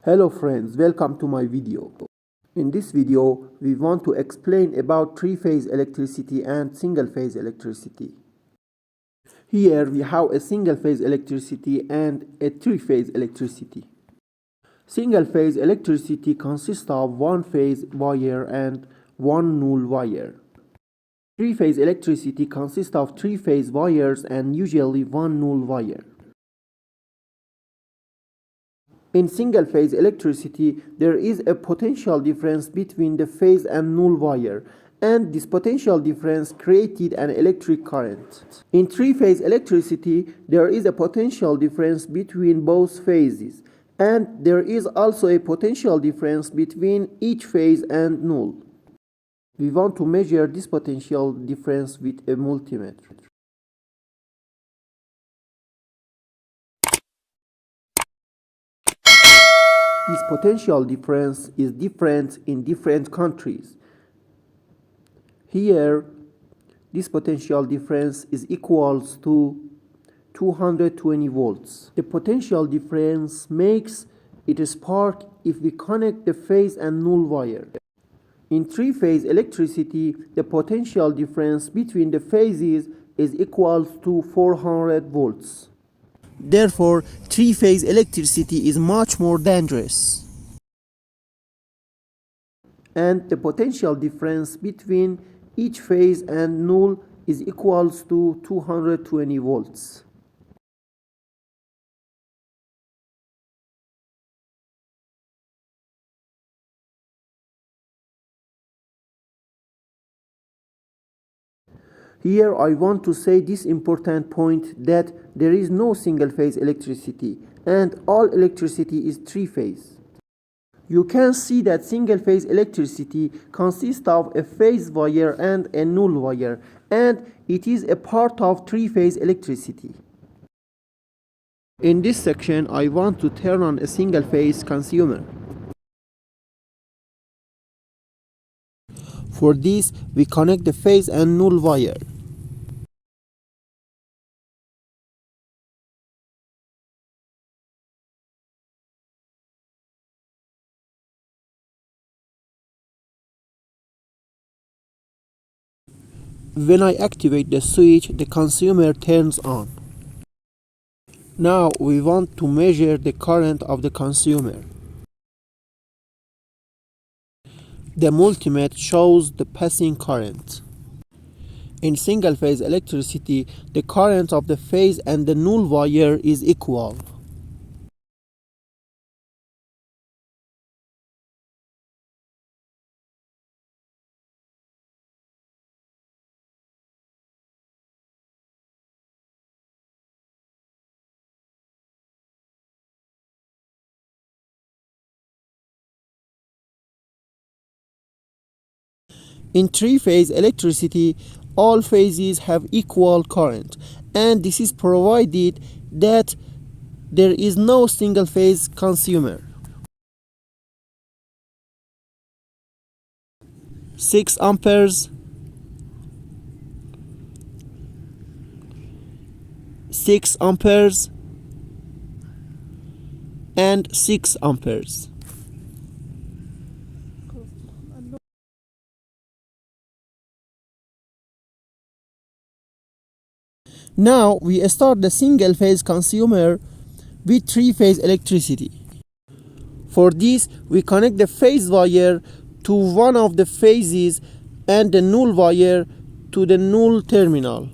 Hello friends, welcome to my video. In this video, we want to explain about three-phase electricity and single-phase electricity. Here we have a single-phase electricity and a three-phase electricity. Single-phase electricity consists of one-phase wire and one null wire. Three-phase electricity consists of three-phase wires and usually one null wire. In single-phase electricity, there is a potential difference between the phase and null wire, and this potential difference created an electric current. In three-phase electricity, there is a potential difference between both phases, and there is also a potential difference between each phase and null. We want to measure this potential difference with a multimeter. This potential difference is different in different countries. Here, this potential difference is equals to 220 volts. The potential difference makes it spark if we connect the phase and null wire. In three-phase electricity, the potential difference between the phases is equals to 400 volts. Therefore, three-phase electricity is much more dangerous. And the potential difference between each phase and null is equals to 220 volts. Here I want to say this important point that there is no single-phase electricity and all electricity is three-phase. You can see that single-phase electricity consists of a phase wire and a null wire, and it is a part of three-phase electricity. In this section, I want to turn on a single-phase consumer. For this, we connect the phase and null wire. When I activate the switch, the consumer turns on. Now we want to measure the current of the consumer. The multimeter shows the passing current. In single-phase electricity, the current of the phase and the null wire is equal. In three-phase electricity, all phases have equal current, and this is provided that there is no single-phase consumer. 6 amperes, 6 amperes, and 6 amperes. Now we start the single-phase consumer with three-phase electricity. For this, we connect the phase wire to one of the phases and the null wire to the null terminal.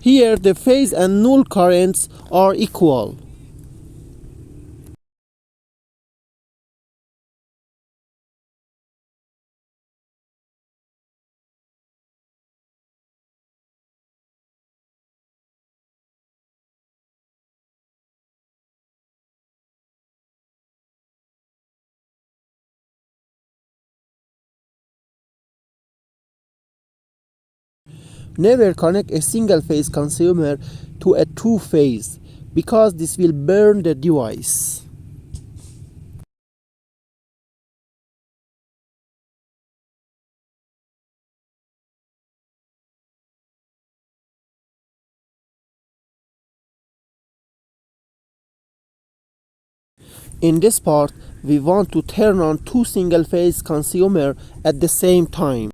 Here, the phase and null currents are equal. Never connect a single-phase consumer to a two-phase because this will burn the device. In this part, we want to turn on two single-phase consumers at the same time.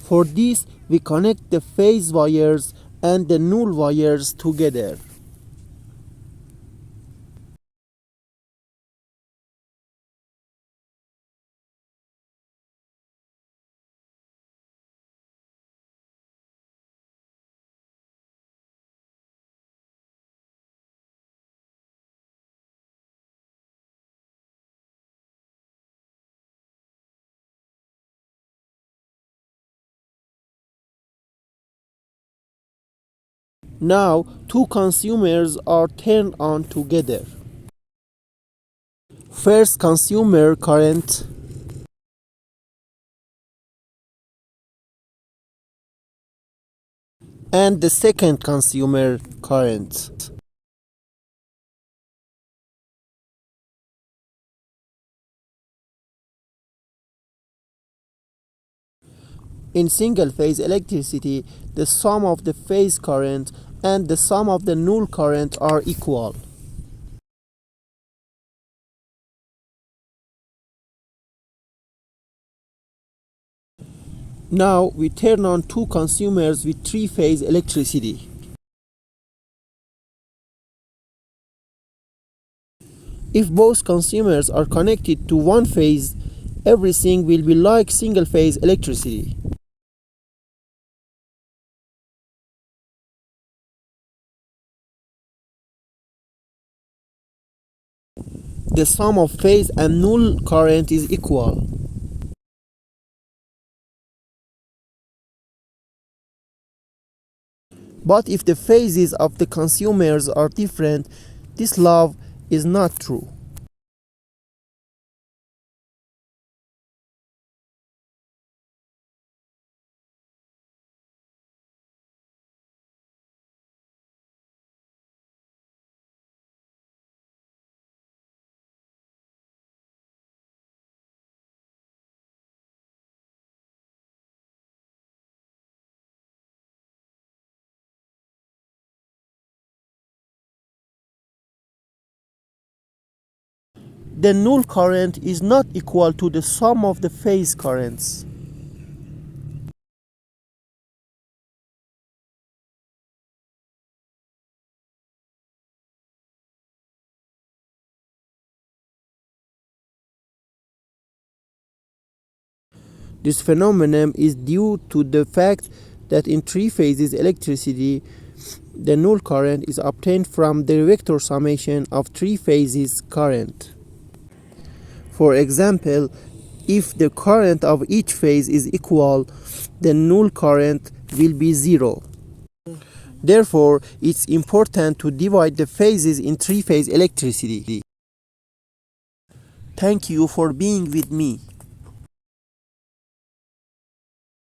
For this, we connect the phase wires and the null wires together. Now, two consumers are turned on together. First consumer current and the second consumer current. In single-phase electricity, the sum of the phase current and the sum of the null current are equal. Now we turn on two consumers with three-phase electricity. If both consumers are connected to one phase, everything will be like single-phase electricity. The sum of phase and null current is equal. But if the phases of the consumers are different, this law is not true. The null current is not equal to the sum of the phase currents. This phenomenon is due to the fact that in three phases electricity, the null current is obtained from the vector summation of three phases current. For example, if the current of each phase is equal, the null current will be zero. Therefore, it's important to divide the phases in three-phase electricity. Thank you for being with me.